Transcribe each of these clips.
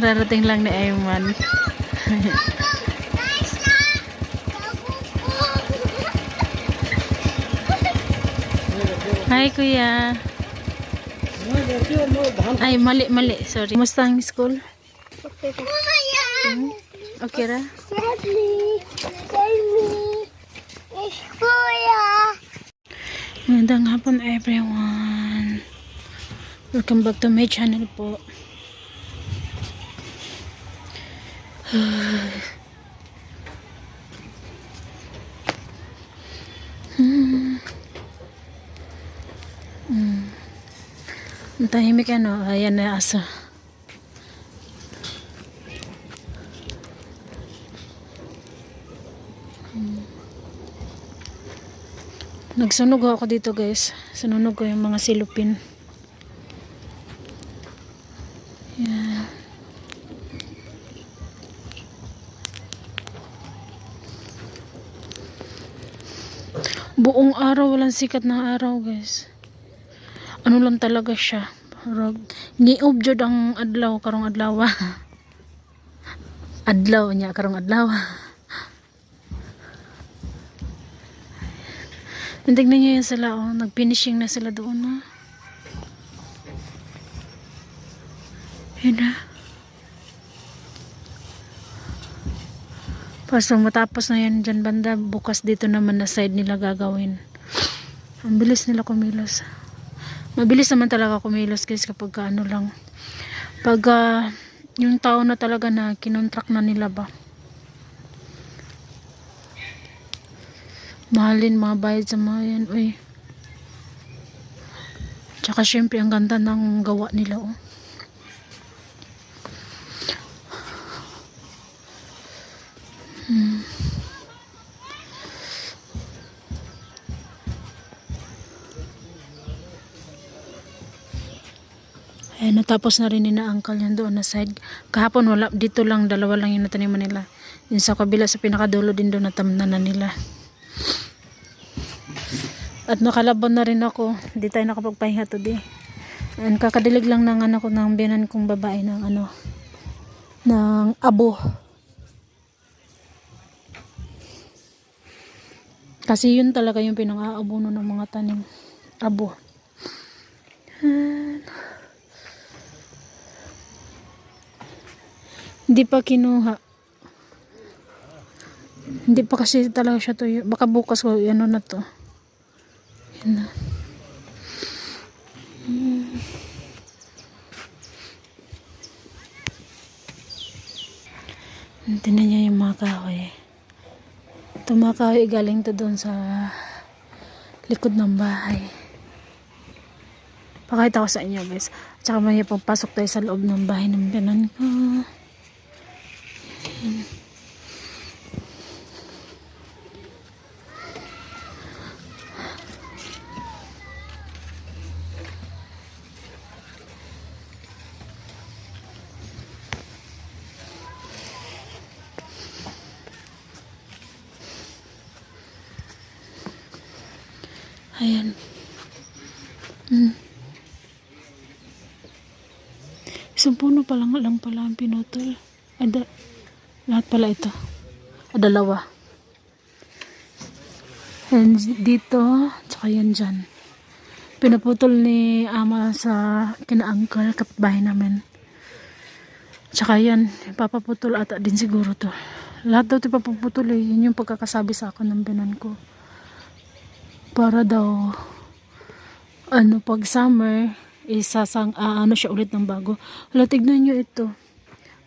Kararating lang ni Ayman. Hi, kuya. Ay, mali. Sorry. Kumusta ang school? Okay ra? Magandang hapon, everyone. Welcome back to my channel po. Ang tahimik ano, ayan na asa. Nagsunog ako dito guys. Sununog ko yung mga silupin. Yan. Buong araw, walang sikat na araw guys. Ano lang talaga siya. Niob jud ang adlaw karong adlaw. Adlaw niya karong adlaw. Tingnan niyo yan sila, oh. Nag-finishing na sila doon, oh. Yun na. Basta matapos na yan dyan banda, bukas dito naman na side nila gagawin. Ang bilis nila kumilos. Mabilis naman talaga kumilos guys kapag ano lang. Pag yung tao na talaga na kinontract na nila ba. Mahalin mga bayad sa mga yan. Uy. Tsaka syempre ang ganda ng gawa nila, oh. Ayan, natapos na rin ni na uncle yan doon na side. Kahapon wala, dito lang, dalawa lang yung nataniman nila. Yung sa kabila, sa pinakadulo din doon natamnan na nila. At nakalaban na rin ako. Hindi tayo nakapagpahinga today. And kakadilig lang ng anak ko ng biyanan kong babae ng ano, ng abo. Kasi yun talaga yung pinang-aabono ng mga tanim. Abo. Hindi pa kinuha. Hindi pa kasi talaga siya tuyo. Baka bukas ko, ano na to. Yan na. Tingnan niya yung mga kahoy. Ito mga kahoy galing to doon sa likod ng bahay. Pakita ko sa inyo guys. Tsaka may pagpasok tayo sa loob ng bahay ng biyanan ko. Ayan. Isang puno pa lang pala ang pinutol. Lahat pala ito. Dalawa. And dito, tsaka yan dyan. Pinaputol ni ama sa kina-uncle, kapitbahay namin. Tsaka yan, papaputol ata din siguro to. Lahat daw ito papaputol eh. Yun yung pagkakasabi sa akin ng binan ko. Para daw ano pag summer isasang ano siya ulit ng bago. Hala, tignan nyo ito.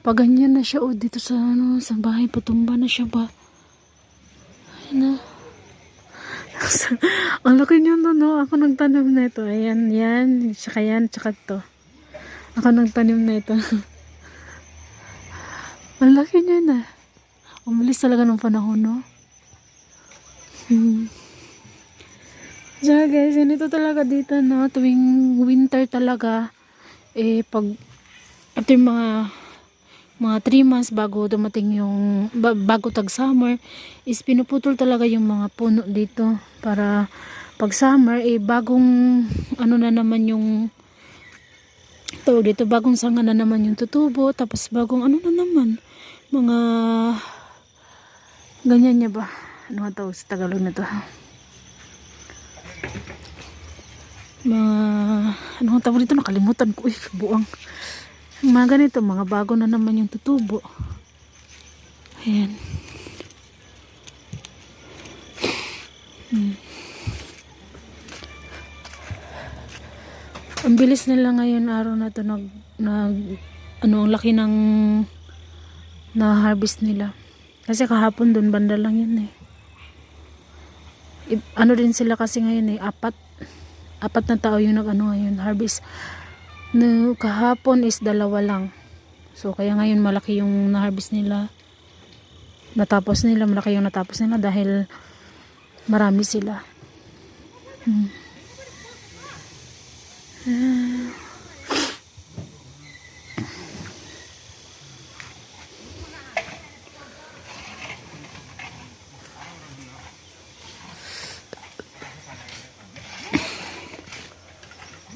Pag ganyan na siya dito sa ano sa bahay, patumba na siya ba. Ayun na. Ang laki niya no. Ako nagtanim na ito. Ayan, yan, tsaka ito. Ako nagtanim na ito. Ang laki niya na. Umalis talaga ng panahon, no? So guys, ganito talaga dito, no? Tuwing winter talaga, pag after mga 3 months bago dumating yung bago tag summer, is pinuputol talaga yung mga puno dito para pag summer, bagong ano na naman yung Tawag dito, bagong sanga na naman yung tutubo. Tapos bagong ano na naman. Mga ganyan niya ba? Ano nga tawag sa Tagalog na to? Mga ano nga tawag dito? Nakalimutan ko. Uy, buang. Mga ganito, mga bago na naman yung tutubo. Ayan. Ang bilis nila ngayon araw na to ano, ang laki ng na-harvest nila. Kasi kahapon doon banda lang yun eh. Ano din sila kasi ngayon eh, apat na tao yung nag-ano ngayon, harvest. No, kahapon is 2 lang. So kaya ngayon malaki yung na-harvest nila. Malaki yung natapos nila dahil marami sila.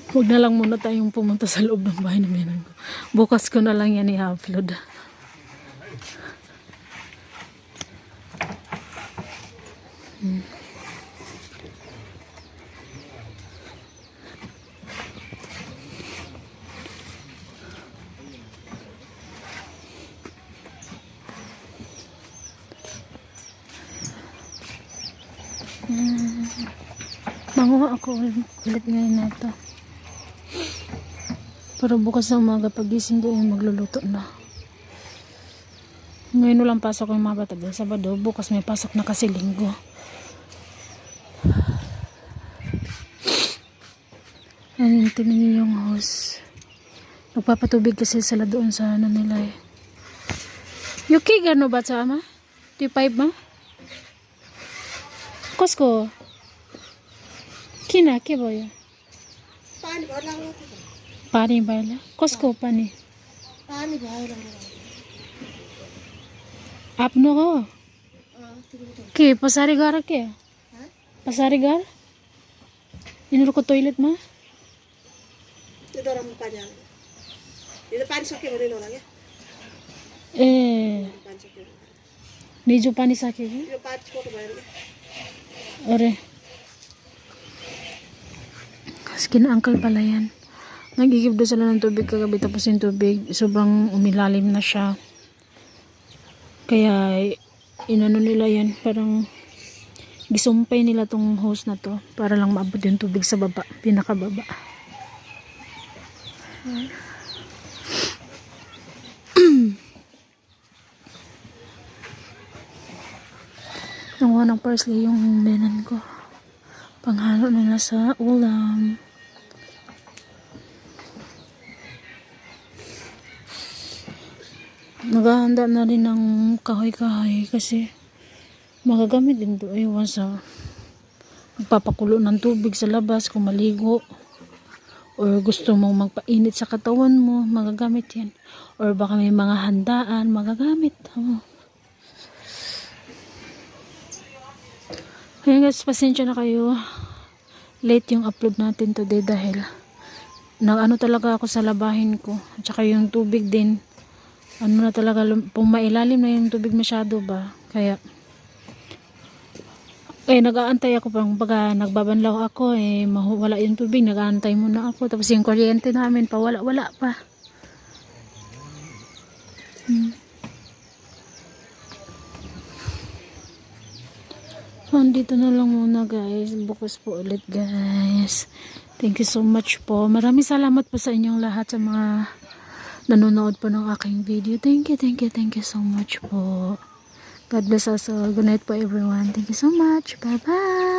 Huwag na lang muna tayong pumunta sa loob ng bahay namin. Bukas ko na lang yan i-upload. Manguha ako ulit ngayon na ito. Pero bukas na umaga pagising ko yung magluluto na. Ngayon walang pasok yung mga bata dahil Sabado. Bukas may pasok na kasi Linggo. Ayun, tingnan niyo yung hose. Nagpapatubig kasi sila doon sa ano nila eh. Yuki, gano ba sa ama? 25 ma? Kosko? Kina, ke boya? Pani baila. Kosko pani? Pani baila. Apno ko? Ke, pasari gara ke? Pasari gara? Inuro ko toilet ma? Ito orang pani. Ito pani sakit mo rin lagi. Pani sakit. Nijo pani sakit. Ito pani ko to baila. Ore. Skin uncle pala yan. Nagigib doon sila ng tubig kagabi tapos yung tubig sobrang umilalim na siya. Kaya inano nila yan, parang gisumpay nila tong hose na to para lang maabot yung tubig sa baba, pinakababa. Nanguha ng parsley yung benan ko. Panghalo nila sa ulam. Naghahanda na rin ng kahoy-kahoy kasi magagamit din doon iwan sa magpapakulo ng tubig sa labas kung maligo or gusto mong magpainit sa katawan mo, magagamit yan. Or baka may mga handaan, magagamit. Kaya guys, pasensya na kayo. Late yung upload natin today dahil nag-ano talaga ako sa labahin ko. At saka yung tubig din. Ano na talaga, pumailalim na yung tubig masyado ba. Kaya nag-aantay ako pang baga nagbabanlaw ako wala yung tubig, nag-aantay muna ako. Tapos yung kuryente namin pa wala pa. Dito na lang muna guys. Bukas po ulit guys. Thank you so much po. Maraming salamat po sa inyong lahat sa mga nanonood po ng aking video. Thank you so much po. God bless us all. Good night po everyone. Thank you so much. Bye bye.